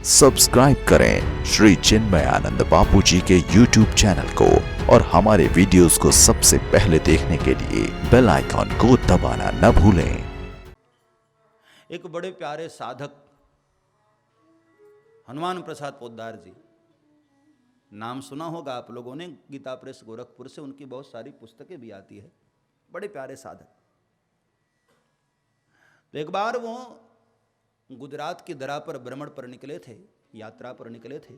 Subscribe करें श्री चिन्मयानंद बापू जी के YouTube channel को और हमारे वीडियोस को सबसे पहले देखने के लिए बेल आइकॉन को दबाना न भूलें। एक बड़े प्यारे साधक हनुमान प्रसाद पोद्दार जी, नाम सुना होगा आप लोगों ने, गीता प्रेस गोरखपुर से उनकी बहुत सारी पुस्तकें भी आती है। बड़े प्यारे साधक। तो एक बार वो गुजरात की दरा पर भ्रमण पर निकले थे, यात्रा पर निकले थे।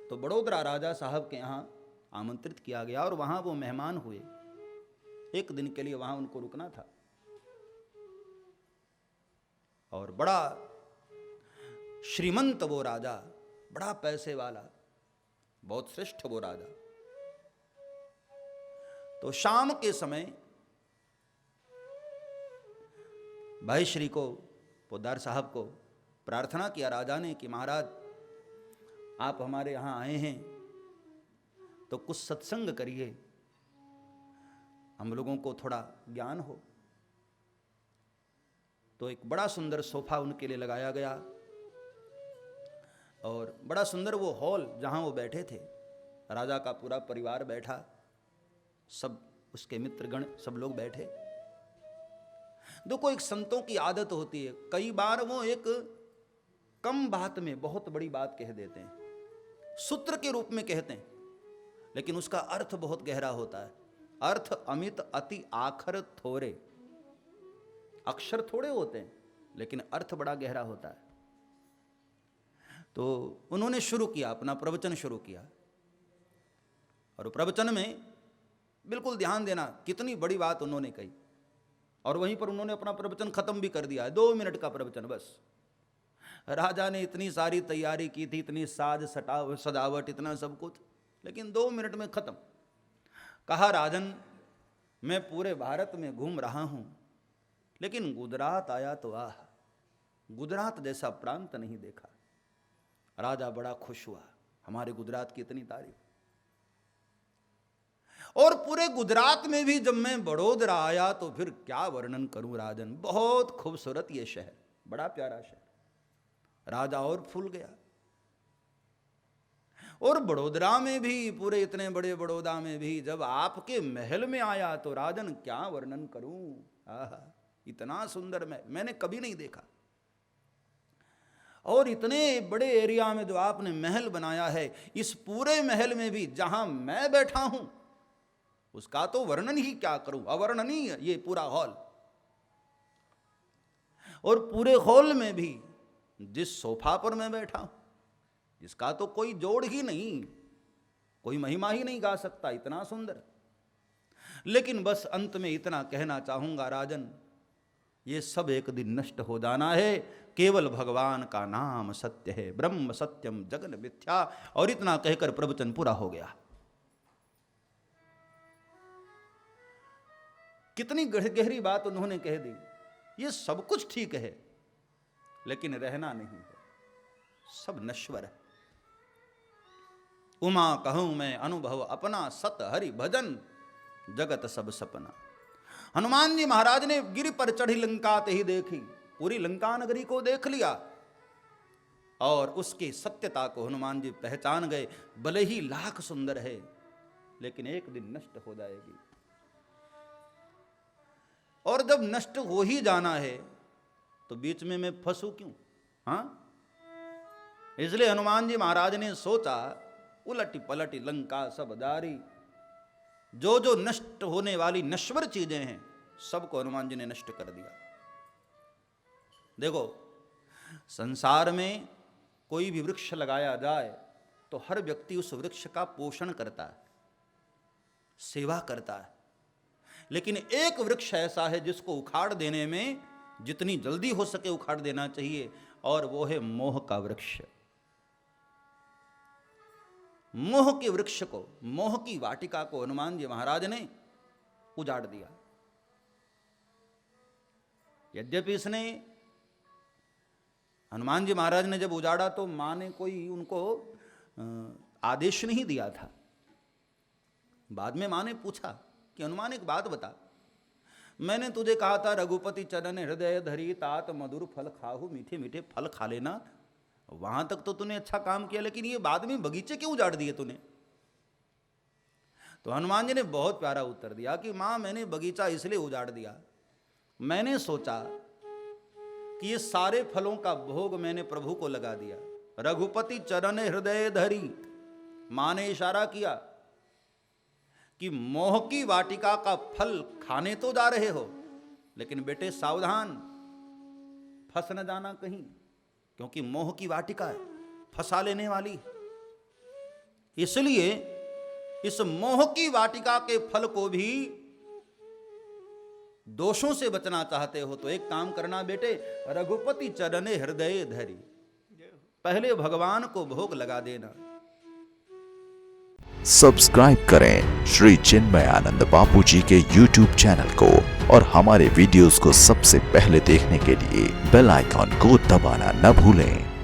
तो बड़ोदरा राजा साहब के यहाँ आमंत्रित किया गया और वहां वो मेहमान हुए। एक दिन के लिए वहां उनको रुकना था। और बड़ा श्रीमंत वो राजा, बड़ा पैसे वाला, बहुत श्रेष्ठ वो राजा। तो शाम के समय भाई श्री को, पोद्दार साहब को प्रार्थना किया राजा ने कि महाराज आप हमारे यहां आए हैं तो कुछ सत्संग करिए, हम लोगों को थोड़ा ज्ञान हो। तो एक बड़ा सुंदर सोफा उनके लिए लगाया गया और बड़ा सुंदर वो हॉल जहां वो बैठे थे। राजा का पूरा परिवार बैठा, सब उसके मित्रगण सब लोग बैठे। देखो, एक संतों की आदत होती है, कई बार वो एक कम बात में बहुत बड़ी बात कह देते हैं, सूत्र के रूप में कहते हैं, लेकिन उसका अर्थ बहुत गहरा होता है। अर्थ अमित अति आखर थोरे, अक्षर थोड़े होते हैं लेकिन अर्थ बड़ा गहरा होता है। तो उन्होंने शुरू किया, अपना प्रवचन शुरू किया। और प्रवचन में बिल्कुल ध्यान देना, कितनी बड़ी बात उन्होंने कही। और वहीं पर उन्होंने अपना प्रवचन खत्म भी कर दिया है, 2 मिनट का प्रवचन बस। राजा ने इतनी सारी तैयारी की थी, इतनी साज सजावट, इतना सब कुछ, लेकिन 2 मिनट में खत्म। कहा, राजन मैं पूरे भारत में घूम रहा हूं, लेकिन गुजरात आया तो आह, गुजरात जैसा प्रांत नहीं देखा। राजा बड़ा खुश हुआ, हमारे गुजरात की इतनी तारीफ। और पूरे गुजरात में भी जब मैं बड़ोदरा आया तो फिर क्या वर्णन करूं राजन, बहुत खूबसूरत ये शहर, बड़ा प्यारा शहर। राजा और फूल गया। और बड़ोदरा में भी, पूरे इतने बड़े बड़ौदा में भी जब आपके महल में आया तो राजन क्या वर्णन करूं, आहा, इतना सुंदर मैंने कभी नहीं देखा। और इतने बड़े एरिया में जो आपने महल बनाया है, इस पूरे महल में भी जहां मैं बैठा हूं उसका तो वर्णन ही क्या करूं, अवर्णनीय ये पूरा हॉल। और पूरे हॉल में भी जिस सोफा पर मैं बैठा हूं, इसका तो कोई जोड़ ही नहीं, कोई महिमा ही नहीं गा सकता, इतना सुंदर। लेकिन बस अंत में इतना कहना चाहूंगा राजन, ये सब एक दिन नष्ट हो जाना है, केवल भगवान का नाम सत्य है, ब्रह्म सत्यम जगन मिथ्या। और इतना कहकर प्रवचन पूरा हो गया। कितनी गहरी बात उन्होंने कह दी। ये सब कुछ ठीक है लेकिन रहना नहीं है, सब नश्वर है। उमा कहूं मैं अनुभव अपना, सत हरि भजन जगत सब सपना। हनुमान जी महाराज ने गिर पर चढ़ी लंका ते ही देखी, पूरी लंका नगरी को देख लिया और उसकी सत्यता को हनुमान जी पहचान गए। भले ही लाख सुंदर है लेकिन एक दिन नष्ट हो जाएगी। और जब नष्ट हो ही जाना है तो बीच में मैं फंसू क्यों? हाँ, इसलिए हनुमान जी महाराज ने सोचा, उलटी पलटी लंका सब जारी। जो जो नष्ट होने वाली नश्वर चीजें हैं सबको हनुमान जी ने नष्ट कर दिया। देखो, संसार में कोई भी वृक्ष लगाया जाए तो हर व्यक्ति उस वृक्ष का पोषण करता है, सेवा करता है। लेकिन एक वृक्ष ऐसा है जिसको उखाड़ देने में जितनी जल्दी हो सके उखाड़ देना चाहिए, और वो है मोह का वृक्ष। मोह के वृक्ष को, मोह की वाटिका को हनुमान जी महाराज ने उजाड़ दिया। यद्यपि इसने, हनुमान जी महाराज ने जब उजाड़ा तो मां ने कोई उनको आदेश नहीं दिया था। बाद में मां ने पूछा कि हनुमान एक बात बता, मैंने तुझे कहा था रघुपति चरण हृदय धरी तात मधुर फल खाहू, मीठे मीठे फल खा लेना, वहां तक तो तूने अच्छा काम किया, लेकिन ये बाद में बगीचे क्यों उजाड़ दिए तूने? तो हनुमान जी ने बहुत प्यारा उत्तर दिया कि मां, मैंने बगीचा इसलिए उजाड़ दिया, मैंने सोचा कि ये सारे फलों का भोग मैंने प्रभु को लगा दिया। रघुपति चरण हृदय धरी, मां ने इशारा किया कि मोह की वाटिका का फल खाने तो जा रहे हो, लेकिन बेटे सावधान, फंस न जाना कहीं, क्योंकि मोह की वाटिका है, फंसा लेने वाली। इसलिए इस मोह की वाटिका के फल को भी दोषों से बचना चाहते हो तो एक काम करना बेटे, रघुपति चरण हृदय धरी, पहले भगवान को भोग लगा देना। सब्सक्राइब करें श्री चिन्मयानंद बापू जी के YouTube चैनल को और हमारे वीडियोस को सबसे पहले देखने के लिए बेल आइकॉन को दबाना न भूलें।